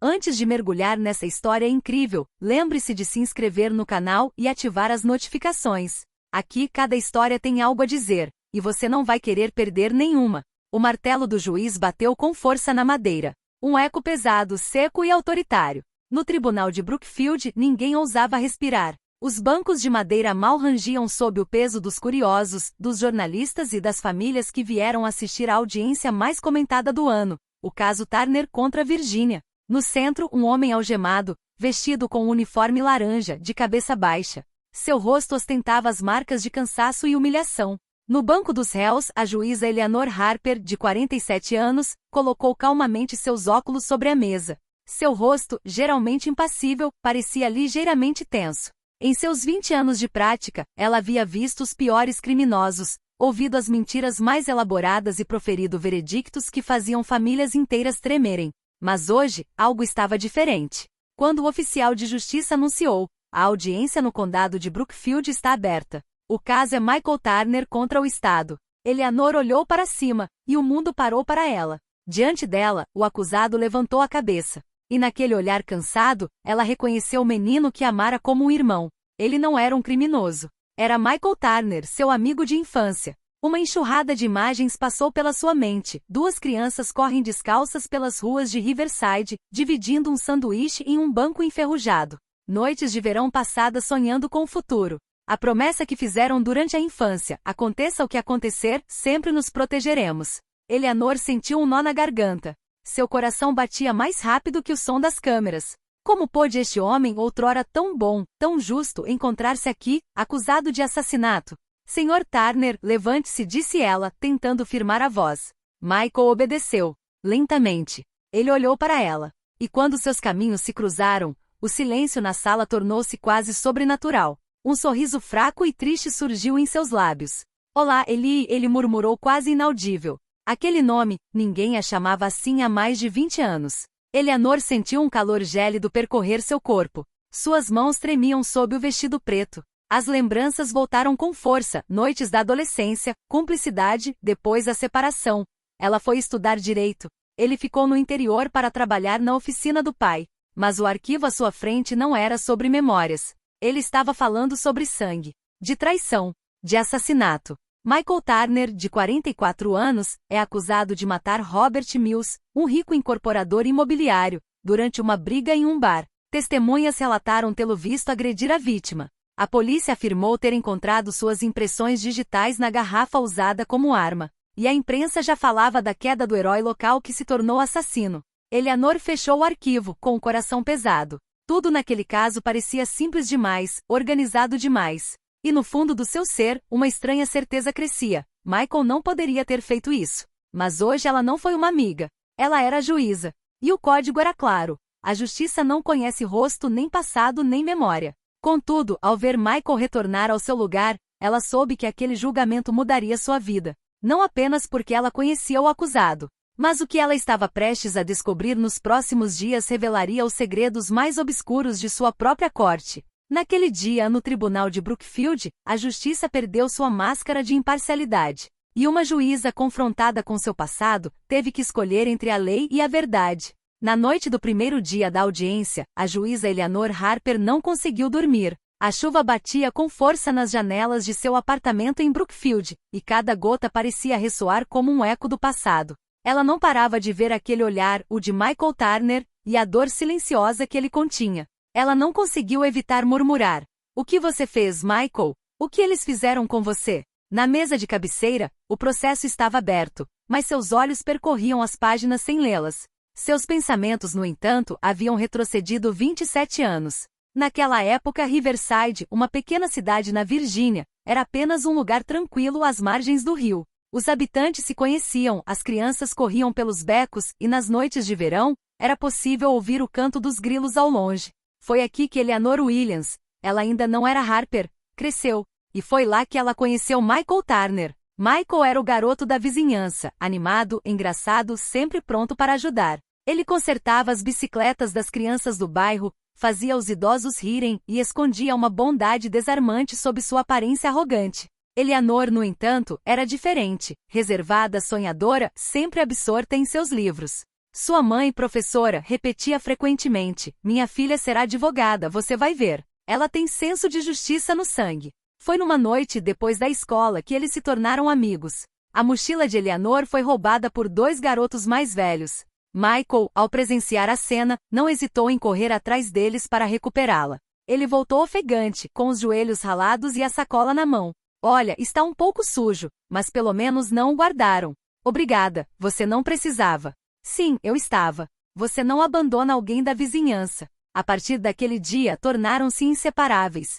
Antes de mergulhar nessa história incrível, lembre-se de se inscrever no canal e ativar as notificações. Aqui cada história tem algo a dizer, e você não vai querer perder nenhuma. O martelo do juiz bateu com força na madeira. Um eco pesado, seco e autoritário. No tribunal de Brookfield, ninguém ousava respirar. Os bancos de madeira mal rangiam sob o peso dos curiosos, dos jornalistas e das famílias que vieram assistir à audiência mais comentada do ano, o caso Turner contra Virginia. No centro, um homem algemado, vestido com um uniforme laranja, de cabeça baixa. Seu rosto ostentava as marcas de cansaço e humilhação. No banco dos réus, a juíza Eleanor Harper, de 47 anos, colocou calmamente seus óculos sobre a mesa. Seu rosto, geralmente impassível, parecia ligeiramente tenso. Em seus 20 anos de prática, ela havia visto os piores criminosos, ouvido as mentiras mais elaboradas e proferido veredictos que faziam famílias inteiras tremerem. Mas hoje, algo estava diferente. Quando o oficial de justiça anunciou, a audiência no condado de Brookfield está aberta. O caso é Michael Turner contra o Estado. Eleanor olhou para cima, e o mundo parou para ela. Diante dela, o acusado levantou a cabeça. E naquele olhar cansado, ela reconheceu o menino que amara como um irmão. Ele não era um criminoso. Era Michael Turner, seu amigo de infância. Uma enxurrada de imagens passou pela sua mente. Duas crianças correm descalças pelas ruas de Riverside, dividindo um sanduíche em um banco enferrujado. Noites de verão passadas sonhando com o futuro. A promessa que fizeram durante a infância, aconteça o que acontecer, sempre nos protegeremos. Eleanor sentiu um nó na garganta. Seu coração batia mais rápido que o som das câmeras. Como pôde este homem, outrora tão bom, tão justo, encontrar-se aqui, acusado de assassinato? Senhor Turner, levante-se, disse ela, tentando firmar a voz. Michael obedeceu. Lentamente. Ele olhou para ela. E quando seus caminhos se cruzaram, o silêncio na sala tornou-se quase sobrenatural. Um sorriso fraco e triste surgiu em seus lábios. Olá, Eli, ele murmurou quase inaudível. Aquele nome, ninguém a chamava assim há mais de 20 anos. Eleanor sentiu um calor gélido percorrer seu corpo. Suas mãos tremiam sob o vestido preto. As lembranças voltaram com força, noites da adolescência, cumplicidade, depois a separação. Ela foi estudar direito. Ele ficou no interior para trabalhar na oficina do pai. Mas o arquivo à sua frente não era sobre memórias. Ele estava falando sobre sangue, de traição, de assassinato. Michael Turner, de 44 anos, é acusado de matar Robert Mills, um rico incorporador imobiliário, durante uma briga em um bar. Testemunhas relataram tê-lo visto agredir a vítima. A polícia afirmou ter encontrado suas impressões digitais na garrafa usada como arma. E a imprensa já falava da queda do herói local que se tornou assassino. Eleanor fechou o arquivo, com o coração pesado. Tudo naquele caso parecia simples demais, organizado demais. E no fundo do seu ser, uma estranha certeza crescia. Michael não poderia ter feito isso. Mas hoje ela não foi uma amiga. Ela era a juíza. E o código era claro. A justiça não conhece rosto nem passado nem memória. Contudo, ao ver Michael retornar ao seu lugar, ela soube que aquele julgamento mudaria sua vida. Não apenas porque ela conhecia o acusado, mas o que ela estava prestes a descobrir nos próximos dias revelaria os segredos mais obscuros de sua própria corte. Naquele dia, no tribunal de Brookfield, a justiça perdeu sua máscara de imparcialidade. E uma juíza confrontada com seu passado, teve que escolher entre a lei e a verdade. Na noite do primeiro dia da audiência, a juíza Eleanor Harper não conseguiu dormir. A chuva batia com força nas janelas de seu apartamento em Brookfield, e cada gota parecia ressoar como um eco do passado. Ela não parava de ver aquele olhar, o de Michael Turner, e a dor silenciosa que ele continha. Ela não conseguiu evitar murmurar. O que você fez, Michael? O que eles fizeram com você? Na mesa de cabeceira, o processo estava aberto, mas seus olhos percorriam as páginas sem lê-las. Seus pensamentos, no entanto, haviam retrocedido 27 anos. Naquela época, Riverside, uma pequena cidade na Virgínia, era apenas um lugar tranquilo às margens do rio. Os habitantes se conheciam, as crianças corriam pelos becos e nas noites de verão, era possível ouvir o canto dos grilos ao longe. Foi aqui que Eleanor Williams, ela ainda não era Harper, cresceu, e foi lá que ela conheceu Michael Turner. Michael era o garoto da vizinhança, animado, engraçado, sempre pronto para ajudar. Ele consertava as bicicletas das crianças do bairro, fazia os idosos rirem e escondia uma bondade desarmante sob sua aparência arrogante. Eleanor, no entanto, era diferente, reservada, sonhadora, sempre absorta em seus livros. Sua mãe, professora, repetia frequentemente: minha filha será advogada, você vai ver. Ela tem senso de justiça no sangue. Foi numa noite depois da escola que eles se tornaram amigos. A mochila de Eleanor foi roubada por 2 garotos mais velhos. Michael, ao presenciar a cena, não hesitou em correr atrás deles para recuperá-la. Ele voltou ofegante, com os joelhos ralados e a sacola na mão. Olha, está um pouco sujo, mas pelo menos não o guardaram. Obrigada, você não precisava. Sim, eu estava. Você não abandona alguém da vizinhança. A partir daquele dia, tornaram-se inseparáveis.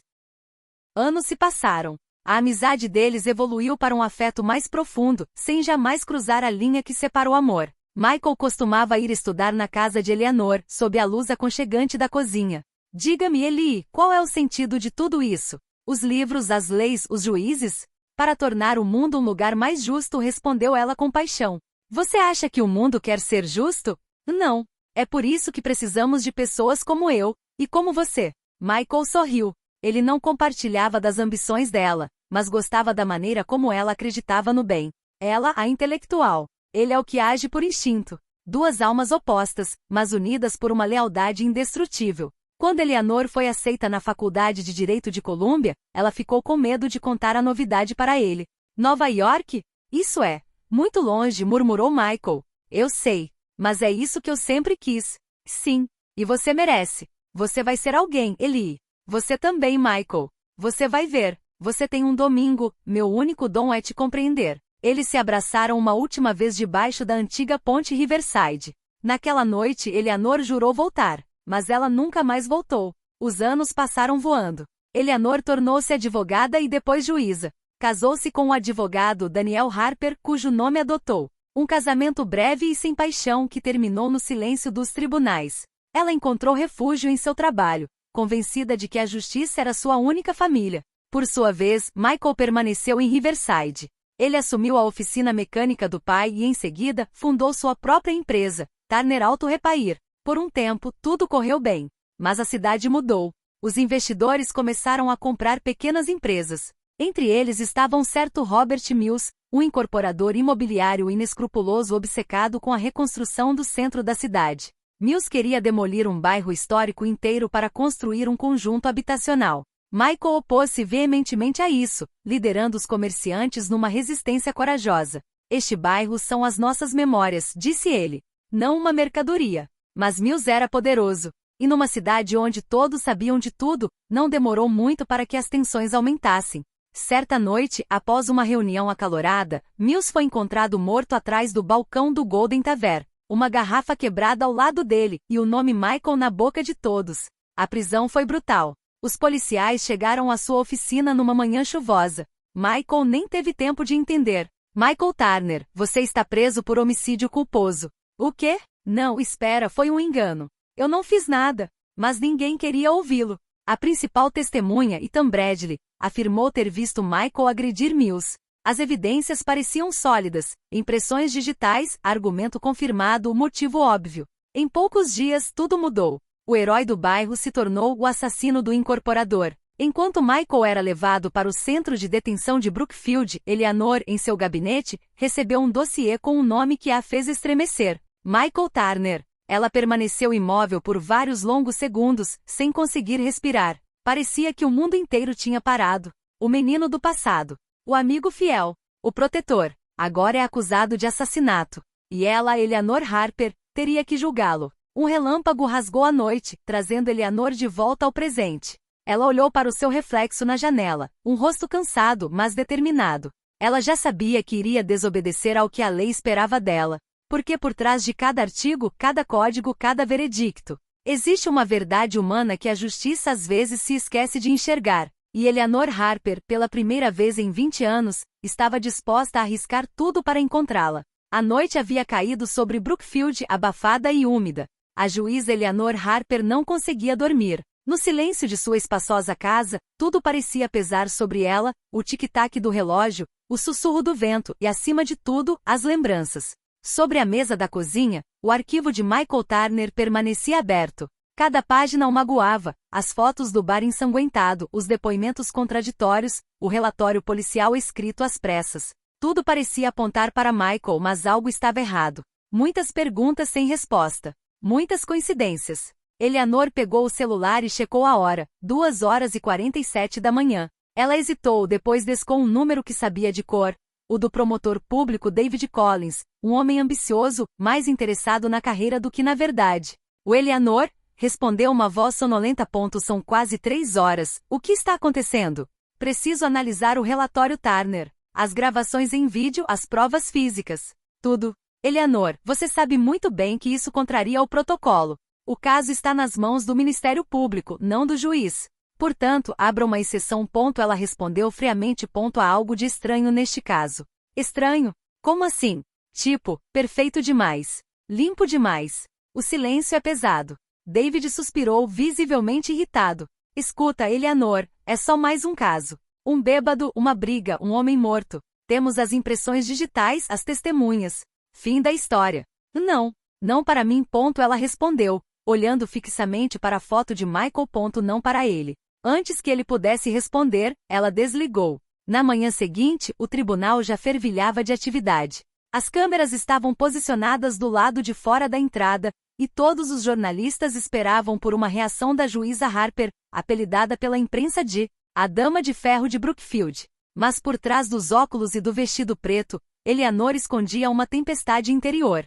Anos se passaram. A amizade deles evoluiu para um afeto mais profundo, sem jamais cruzar a linha que separa o amor. Michael costumava ir estudar na casa de Eleanor, sob a luz aconchegante da cozinha. Diga-me, Eli, qual é o sentido de tudo isso? Os livros, as leis, os juízes? Para tornar o mundo um lugar mais justo, respondeu ela com paixão. Você acha que o mundo quer ser justo? Não. É por isso que precisamos de pessoas como eu, e como você. Michael sorriu. Ele não compartilhava das ambições dela, mas gostava da maneira como ela acreditava no bem. Ela, a intelectual. Ele é o que age por instinto. 2 almas opostas, mas unidas por uma lealdade indestrutível. Quando Eleanor foi aceita na Faculdade de Direito de Colômbia, ela ficou com medo de contar a novidade para ele. Nova York? Isso é. Muito longe, murmurou Michael. Eu sei. Mas é isso que eu sempre quis. Sim. E você merece. Você vai ser alguém, Eli. Você também, Michael. Você vai ver. Você tem um domingo, meu único dom é te compreender. Eles se abraçaram uma última vez debaixo da antiga ponte Riverside. Naquela noite, Eleanor jurou voltar, mas ela nunca mais voltou. Os anos passaram voando. Eleanor tornou-se advogada e depois juíza. Casou-se com o advogado Daniel Harper, cujo nome adotou. Um casamento breve e sem paixão que terminou no silêncio dos tribunais. Ela encontrou refúgio em seu trabalho, convencida de que a justiça era sua única família. Por sua vez, Michael permaneceu em Riverside. Ele assumiu a oficina mecânica do pai e, em seguida, fundou sua própria empresa, Turner Auto Repair. Por um tempo, tudo correu bem. Mas a cidade mudou. Os investidores começaram a comprar pequenas empresas. Entre eles estava um certo Robert Mills, um incorporador imobiliário inescrupuloso obcecado com a reconstrução do centro da cidade. Mills queria demolir um bairro histórico inteiro para construir um conjunto habitacional. Michael opôs-se veementemente a isso, liderando os comerciantes numa resistência corajosa. Este bairro são as nossas memórias, disse ele. Não uma mercadoria. Mas Mills era poderoso. E numa cidade onde todos sabiam de tudo, não demorou muito para que as tensões aumentassem. Certa noite, após uma reunião acalorada, Mills foi encontrado morto atrás do balcão do Golden Tavern. Uma garrafa quebrada ao lado dele, e o nome Michael na boca de todos. A prisão foi brutal. Os policiais chegaram à sua oficina numa manhã chuvosa. Michael nem teve tempo de entender. Michael Turner, você está preso por homicídio culposo. O quê? Não, espera, foi um engano. Eu não fiz nada. Mas ninguém queria ouvi-lo. A principal testemunha, Ethan Bradley, afirmou ter visto Michael agredir Mills. As evidências pareciam sólidas, impressões digitais, argumento confirmado, motivo óbvio. Em poucos dias, tudo mudou. O herói do bairro se tornou o assassino do incorporador. Enquanto Michael era levado para o centro de detenção de Brookfield, Eleanor, em seu gabinete, recebeu um dossiê com um nome que a fez estremecer. Michael Turner. Ela permaneceu imóvel por vários longos segundos, sem conseguir respirar. Parecia que o mundo inteiro tinha parado. O menino do passado. O amigo fiel. O protetor. Agora é acusado de assassinato. E ela, Eleanor Harper, teria que julgá-lo. Um relâmpago rasgou a noite, trazendo Eleanor de volta ao presente. Ela olhou para o seu reflexo na janela, um rosto cansado, mas determinado. Ela já sabia que iria desobedecer ao que a lei esperava dela. Porque por trás de cada artigo, cada código, cada veredicto, existe uma verdade humana que a justiça às vezes se esquece de enxergar. E Eleanor Harper, pela primeira vez em 20 anos, estava disposta a arriscar tudo para encontrá-la. A noite havia caído sobre Brookfield abafada e úmida. A juíza Eleanor Harper não conseguia dormir. No silêncio de sua espaçosa casa, tudo parecia pesar sobre ela, o tic-tac do relógio, o sussurro do vento e, acima de tudo, as lembranças. Sobre a mesa da cozinha, o arquivo de Michael Turner permanecia aberto. Cada página o magoava, as fotos do bar ensanguentado, os depoimentos contraditórios, o relatório policial escrito às pressas. Tudo parecia apontar para Michael, mas algo estava errado. Muitas perguntas sem resposta. Muitas coincidências. Eleanor pegou o celular e checou a hora, 2h47 da manhã. Ela hesitou, depois descou um número que sabia de cor, o do promotor público David Collins, um homem ambicioso, mais interessado na carreira do que na verdade. O Eleanor? Respondeu uma voz sonolenta. São quase 3 horas, o que está acontecendo? Preciso analisar o relatório Turner, as gravações em vídeo, as provas físicas. Tudo. Eleanor, você sabe muito bem que isso contraria o protocolo. O caso está nas mãos do Ministério Público, não do juiz. Portanto, abra uma exceção. Ela respondeu friamente. Há algo de estranho neste caso. Estranho? Como assim? Tipo, perfeito demais. Limpo demais. O silêncio é pesado. David suspirou, visivelmente irritado. Escuta, Eleanor, é só mais um caso. Um bêbado, uma briga, um homem morto. Temos as impressões digitais, as testemunhas. Fim da história. Não. Não para mim. Ela respondeu, olhando fixamente para a foto de Michael. Não para ele. Antes que ele pudesse responder, ela desligou. Na manhã seguinte, o tribunal já fervilhava de atividade. As câmeras estavam posicionadas do lado de fora da entrada, e todos os jornalistas esperavam por uma reação da juíza Harper, apelidada pela imprensa de a Dama de Ferro de Brookfield. Mas por trás dos óculos e do vestido preto, Eleanor escondia uma tempestade interior.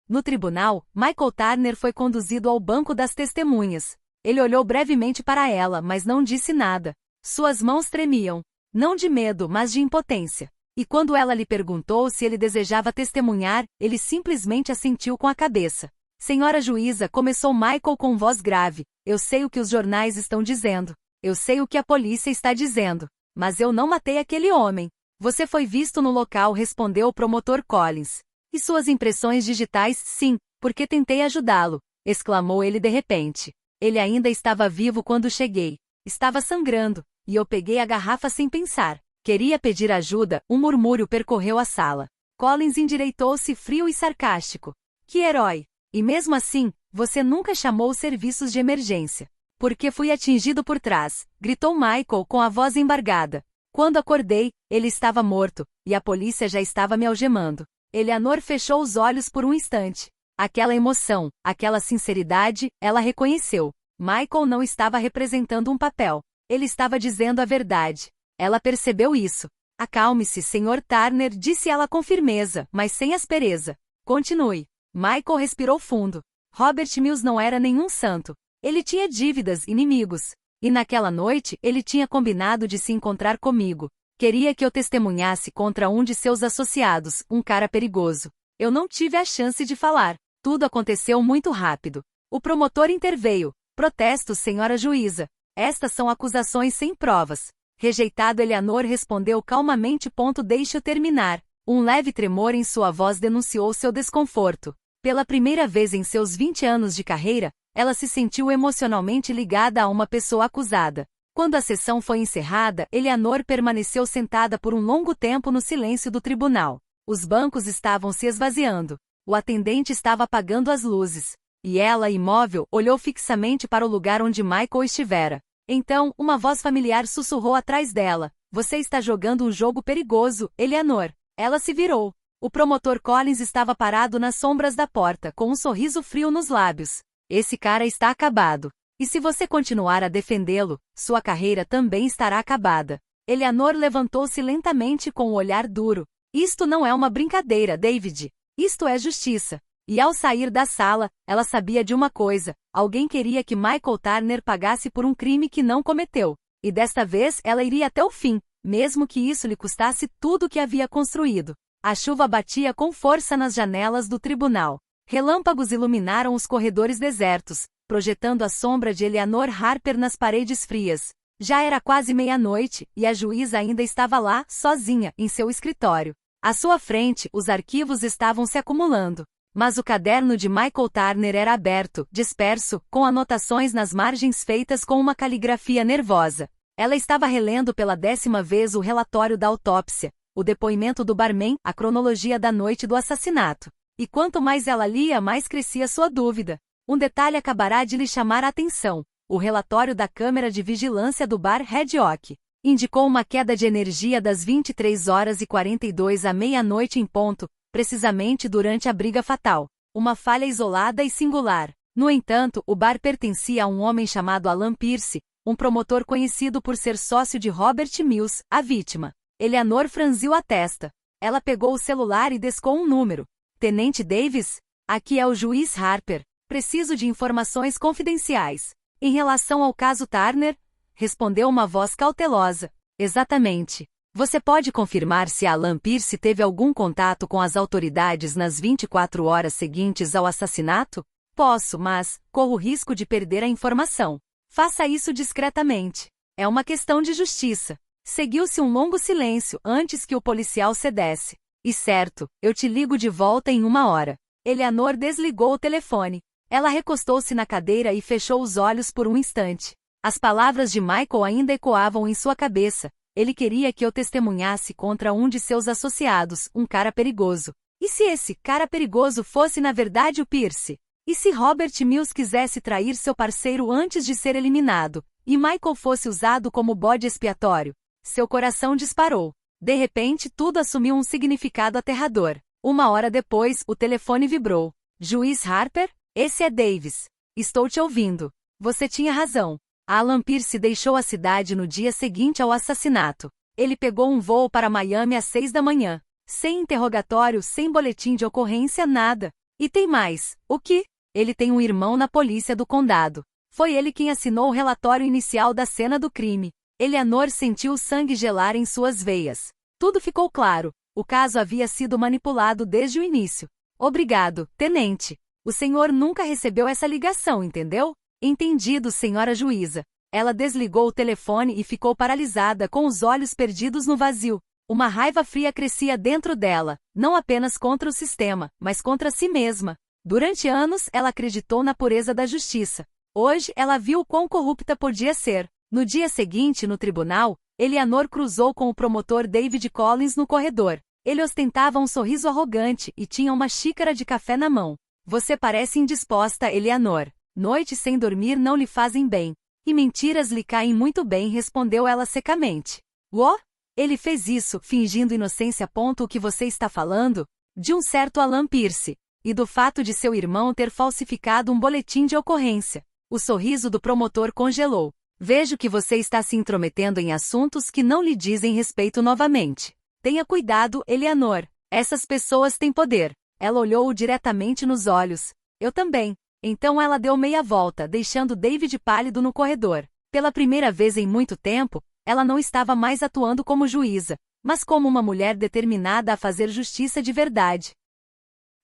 No tribunal, Michael Turner foi conduzido ao banco das testemunhas. Ele olhou brevemente para ela, mas não disse nada. Suas mãos tremiam. Não de medo, mas de impotência. E quando ela lhe perguntou se ele desejava testemunhar, ele simplesmente assentiu com a cabeça. Senhora juíza, começou Michael com voz grave, eu sei o que os jornais estão dizendo. Eu sei o que a polícia está dizendo. Mas eu não matei aquele homem. Você foi visto no local, respondeu o promotor Collins. E suas impressões digitais? Sim, porque tentei ajudá-lo, exclamou ele de repente. Ele ainda estava vivo quando cheguei. Estava sangrando, e eu peguei a garrafa sem pensar. Queria pedir ajuda, um murmúrio percorreu a sala. Collins endireitou-se frio e sarcástico. Que herói! E mesmo assim, você nunca chamou os serviços de emergência. Porque fui atingido por trás, gritou Michael com a voz embargada. Quando acordei, ele estava morto, e a polícia já estava me algemando. Eleanor fechou os olhos por um instante. Aquela emoção, aquela sinceridade, ela reconheceu. Michael não estava representando um papel. Ele estava dizendo a verdade. Ela percebeu isso. Acalme-se, Sr. Turner, disse ela com firmeza, mas sem aspereza. Continue. Michael respirou fundo. Robert Mills não era nenhum santo. Ele tinha dívidas, inimigos. E naquela noite, ele tinha combinado de se encontrar comigo. Queria que eu testemunhasse contra um de seus associados, um cara perigoso. Eu não tive a chance de falar. Tudo aconteceu muito rápido. O promotor interveio. Protesto, senhora juíza. Estas são acusações sem provas. Rejeitado. Eleanor respondeu calmamente. Deixe-o terminar. Um leve tremor em sua voz denunciou seu desconforto. Pela primeira vez em seus 20 anos de carreira, ela se sentiu emocionalmente ligada a uma pessoa acusada. Quando a sessão foi encerrada, Eleanor permaneceu sentada por um longo tempo no silêncio do tribunal. Os bancos estavam se esvaziando. O atendente estava apagando as luzes. E ela, imóvel, olhou fixamente para o lugar onde Michael estivera. Então, uma voz familiar sussurrou atrás dela. Você está jogando um jogo perigoso, Eleanor. Ela se virou. O promotor Collins estava parado nas sombras da porta, com um sorriso frio nos lábios. Esse cara está acabado. E se você continuar a defendê-lo, sua carreira também estará acabada. Eleanor levantou-se lentamente com o olhar duro. Isto não é uma brincadeira, David. Isto é justiça. E ao sair da sala, ela sabia de uma coisa. Alguém queria que Michael Turner pagasse por um crime que não cometeu. E desta vez ela iria até o fim, mesmo que isso lhe custasse tudo o que havia construído. A chuva batia com força nas janelas do tribunal. Relâmpagos iluminaram os corredores desertos, projetando a sombra de Eleanor Harper nas paredes frias. Já era quase meia-noite, e a juíza ainda estava lá, sozinha, em seu escritório. À sua frente, os arquivos estavam se acumulando. Mas o caderno de Michael Turner era aberto, disperso, com anotações nas margens feitas com uma caligrafia nervosa. Ela estava relendo pela 10ª vez o relatório da autópsia, o depoimento do barman, a cronologia da noite do assassinato. E quanto mais ela lia, mais crescia sua dúvida. Um detalhe acabará de lhe chamar a atenção. O relatório da câmera de vigilância do bar Red Oak indicou uma queda de energia das 23h42 à meia-noite em ponto, precisamente durante a briga fatal. Uma falha isolada e singular. No entanto, o bar pertencia a um homem chamado Alan Pierce, um promotor conhecido por ser sócio de Robert Mills, a vítima. Eleanor franziu a testa. Ela pegou o celular e descou um número. Tenente Davis? Aqui é o juiz Harper. Preciso de informações confidenciais. Em relação ao caso Turner? Respondeu uma voz cautelosa. Exatamente. Você pode confirmar se Alan Pierce teve algum contato com as autoridades nas 24 horas seguintes ao assassinato? Posso, mas corro o risco de perder a informação. Faça isso discretamente. É uma questão de justiça. Seguiu-se um longo silêncio antes que o policial cedesse. E certo, eu te ligo de volta em 1 hora. Eleanor desligou o telefone. Ela recostou-se na cadeira e fechou os olhos por um instante. As palavras de Michael ainda ecoavam em sua cabeça. Ele queria que eu testemunhasse contra um de seus associados, um cara perigoso. E se esse cara perigoso fosse na verdade o Pierce? E se Robert Mills quisesse trair seu parceiro antes de ser eliminado, e Michael fosse usado como bode expiatório? Seu coração disparou. De repente tudo assumiu um significado aterrador. 1 hora depois, o telefone vibrou. Juiz Harper? Esse é Davis. Estou te ouvindo. Você tinha razão. Alan Pierce deixou a cidade no dia seguinte ao assassinato. Ele pegou um voo para Miami às 6 da manhã. Sem interrogatório, sem boletim de ocorrência, nada. E tem mais. O que? Ele tem um irmão na polícia do condado. Foi ele quem assinou o relatório inicial da cena do crime. Eleanor sentiu o sangue gelar em suas veias. Tudo ficou claro. O caso havia sido manipulado desde o início. Obrigado, tenente. O senhor nunca recebeu essa ligação, entendeu? Entendido, senhora juíza. Ela desligou o telefone e ficou paralisada com os olhos perdidos no vazio. Uma raiva fria crescia dentro dela, não apenas contra o sistema, mas contra si mesma. Durante anos, ela acreditou na pureza da justiça. Hoje, ela viu quão corrupta podia ser. No dia seguinte, no tribunal, Eleanor cruzou com o promotor David Collins no corredor. Ele ostentava um sorriso arrogante e tinha uma xícara de café na mão. Você parece indisposta, Eleanor. Noites sem dormir não lhe fazem bem. E mentiras lhe caem muito bem, respondeu ela secamente. Oh? Ele fez isso, fingindo inocência. O que você está falando? De um certo Alan Pierce. E do fato de seu irmão ter falsificado um boletim de ocorrência. O sorriso do promotor congelou. Vejo que você está se intrometendo em assuntos que não lhe dizem respeito novamente. Tenha cuidado, Eleanor. Essas pessoas têm poder. Ela olhou-o diretamente nos olhos. Eu também. Então ela deu meia volta, deixando David pálido no corredor. Pela primeira vez em muito tempo, ela não estava mais atuando como juíza, mas como uma mulher determinada a fazer justiça de verdade.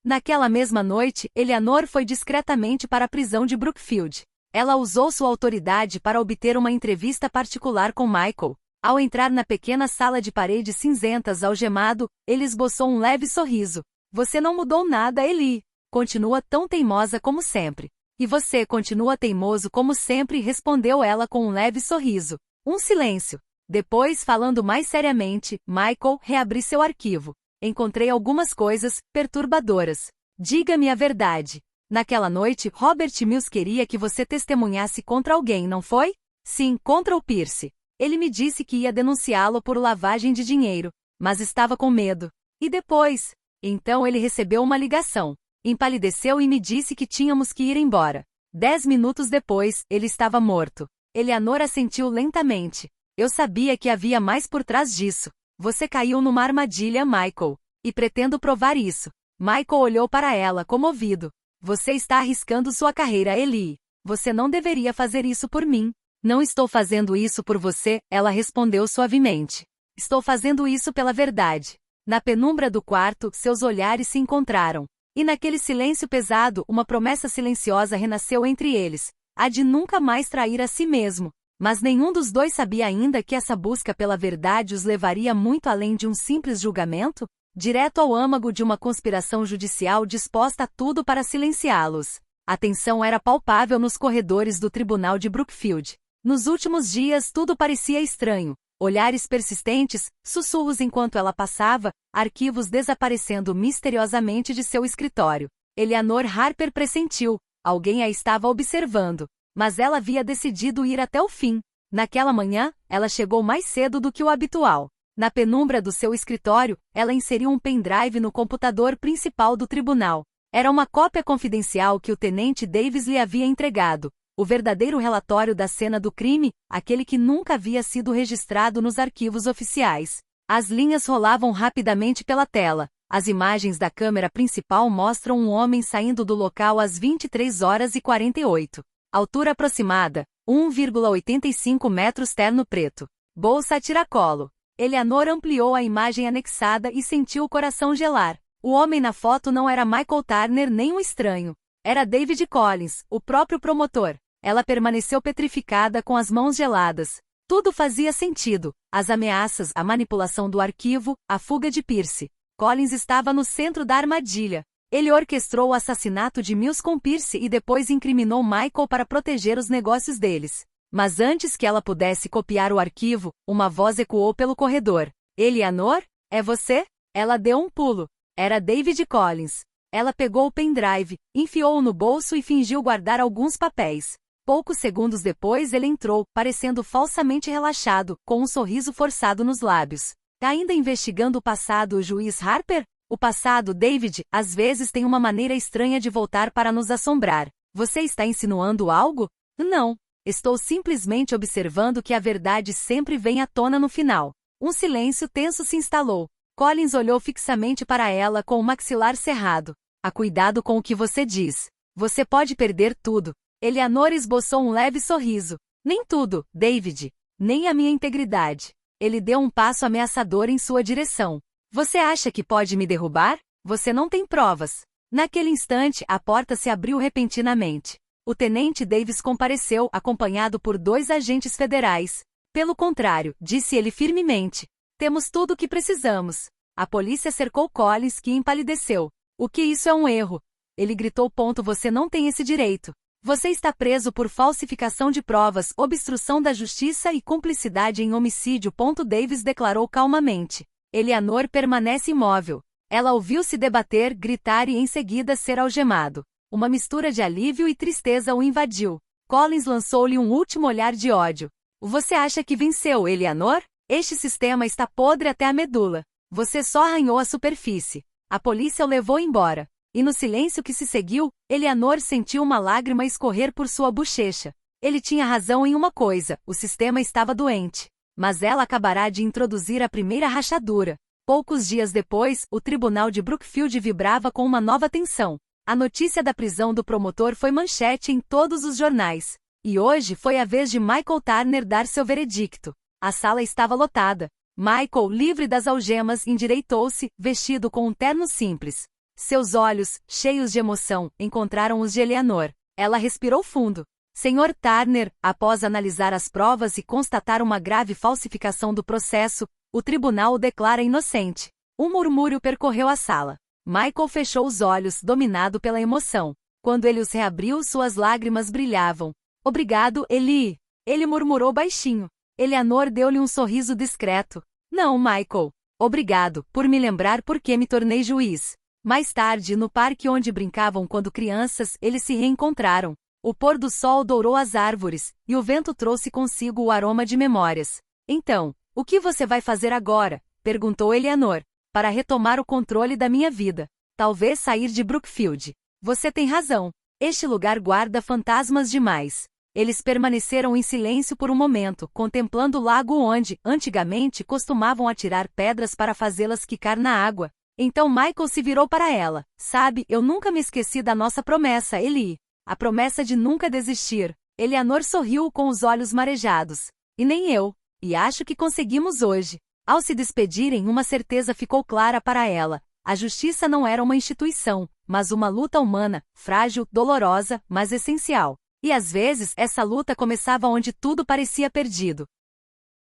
Naquela mesma noite, Eleanor foi discretamente para a prisão de Brookfield. Ela usou sua autoridade para obter uma entrevista particular com Michael. Ao entrar na pequena sala de paredes cinzentas algemado, ele esboçou um leve sorriso. Você não mudou nada, Eli. Continua tão teimosa como sempre. E você continua teimoso como sempre, respondeu ela com um leve sorriso. Um silêncio. Depois, falando mais seriamente, Michael, reabri seu arquivo. Encontrei algumas coisas perturbadoras. Diga-me a verdade. Naquela noite, Robert Mills queria que você testemunhasse contra alguém, não foi? Sim, contra o Pierce. Ele me disse que ia denunciá-lo por lavagem de dinheiro, mas estava com medo. E depois? Então ele recebeu uma ligação. Empalideceu e me disse que tínhamos que ir embora. 10 minutos depois, ele estava morto. Eleanor assentiu lentamente. Eu sabia que havia mais por trás disso. Você caiu numa armadilha, Michael. E pretendo provar isso. Michael olhou para ela, comovido. Você está arriscando sua carreira, Eli. Você não deveria fazer isso por mim. Não estou fazendo isso por você, ela respondeu suavemente. Estou fazendo isso pela verdade. Na penumbra do quarto, seus olhares se encontraram. E naquele silêncio pesado, uma promessa silenciosa renasceu entre eles, a de nunca mais trair a si mesmo. Mas nenhum dos dois sabia ainda que essa busca pela verdade os levaria muito além de um simples julgamento, direto ao âmago de uma conspiração judicial disposta a tudo para silenciá-los. A tensão era palpável nos corredores do tribunal de Brookfield. Nos últimos dias tudo parecia estranho. Olhares persistentes, sussurros enquanto ela passava, arquivos desaparecendo misteriosamente de seu escritório. Eleanor Harper pressentiu. Alguém a estava observando. Mas ela havia decidido ir até o fim. Naquela manhã, ela chegou mais cedo do que o habitual. Na penumbra do seu escritório, ela inseriu um pendrive no computador principal do tribunal. Era uma cópia confidencial que o tenente Davis lhe havia entregado. O verdadeiro relatório da cena do crime, aquele que nunca havia sido registrado nos arquivos oficiais. As linhas rolavam rapidamente pela tela. As imagens da câmera principal mostram um homem saindo do local às 23h48. Altura aproximada, 1,85 metros, terno preto. Bolsa a tiracolo. Eleanor ampliou a imagem anexada e sentiu o coração gelar. O homem na foto não era Michael Turner nem um estranho. Era David Collins, o próprio promotor. Ela permaneceu petrificada com as mãos geladas. Tudo fazia sentido. As ameaças, a manipulação do arquivo, a fuga de Pierce. Collins estava no centro da armadilha. Ele orquestrou o assassinato de Mills com Pierce e depois incriminou Michael para proteger os negócios deles. Mas antes que ela pudesse copiar o arquivo, uma voz ecoou pelo corredor. Eleanor? É você? Ela deu um pulo. Era David Collins. Ela pegou o pendrive, enfiou-o no bolso e fingiu guardar alguns papéis. Poucos segundos depois ele entrou, parecendo falsamente relaxado, com um sorriso forçado nos lábios. Ainda investigando o passado, o juiz Harper? O passado, David, às vezes tem uma maneira estranha de voltar para nos assombrar. Você está insinuando algo? Não. Estou simplesmente observando que a verdade sempre vem à tona no final. Um silêncio tenso se instalou. Collins olhou fixamente para ela com o maxilar cerrado. Ah, cuidado com o que você diz. Você pode perder tudo. Eleanor esboçou um leve sorriso. Nem tudo, David. Nem a minha integridade. Ele deu um passo ameaçador em sua direção. Você acha que pode me derrubar? Você não tem provas. Naquele instante, a porta se abriu repentinamente. O tenente Davis compareceu, acompanhado por 2 agentes federais. Pelo contrário, disse ele firmemente. Temos tudo o que precisamos. A polícia cercou Collins, que empalideceu. O que isso é um erro? Ele gritou. Você não tem esse direito. Você está preso por falsificação de provas, obstrução da justiça e cumplicidade em homicídio. Davis declarou calmamente. Eleanor permanece imóvel. Ela ouviu-se debater, gritar e em seguida ser algemado. Uma mistura de alívio e tristeza o invadiu. Collins lançou-lhe um último olhar de ódio. Você acha que venceu, Eleanor? Este sistema está podre até a medula. Você só arranhou a superfície. A polícia o levou embora. E no silêncio que se seguiu, Eleanor sentiu uma lágrima escorrer por sua bochecha. Ele tinha razão em uma coisa, o sistema estava doente. Mas ela acabará de introduzir a primeira rachadura. Poucos dias depois, o tribunal de Brookfield vibrava com uma nova tensão. A notícia da prisão do promotor foi manchete em todos os jornais. E hoje foi a vez de Michael Turner dar seu veredicto. A sala estava lotada. Michael, livre das algemas, endireitou-se, vestido com um terno simples. Seus olhos, cheios de emoção, encontraram os de Eleanor. Ela respirou fundo. Senhor Turner, após analisar as provas e constatar uma grave falsificação do processo, o tribunal o declara inocente. Um murmúrio percorreu a sala. Michael fechou os olhos, dominado pela emoção. Quando ele os reabriu, suas lágrimas brilhavam. Obrigado, Eli. Ele murmurou baixinho. Eleanor deu-lhe um sorriso discreto. Não, Michael. Obrigado, por me lembrar por que me tornei juiz. Mais tarde, no parque onde brincavam quando crianças, eles se reencontraram. O pôr do sol dourou as árvores, e o vento trouxe consigo o aroma de memórias. Então, o que você vai fazer agora? Perguntou Eleanor. Para retomar o controle da minha vida. Talvez sair de Brookfield. Você tem razão. Este lugar guarda fantasmas demais. Eles permaneceram em silêncio por um momento, contemplando o lago onde, antigamente, costumavam atirar pedras para fazê-las quicar na água. Então Michael se virou para ela. Sabe, eu nunca me esqueci da nossa promessa, Eli. A promessa de nunca desistir. Eleanor sorriu com os olhos marejados. E nem eu. E acho que conseguimos hoje. Ao se despedirem, uma certeza ficou clara para ela. A justiça não era uma instituição, mas uma luta humana, frágil, dolorosa, mas essencial. E às vezes, essa luta começava onde tudo parecia perdido.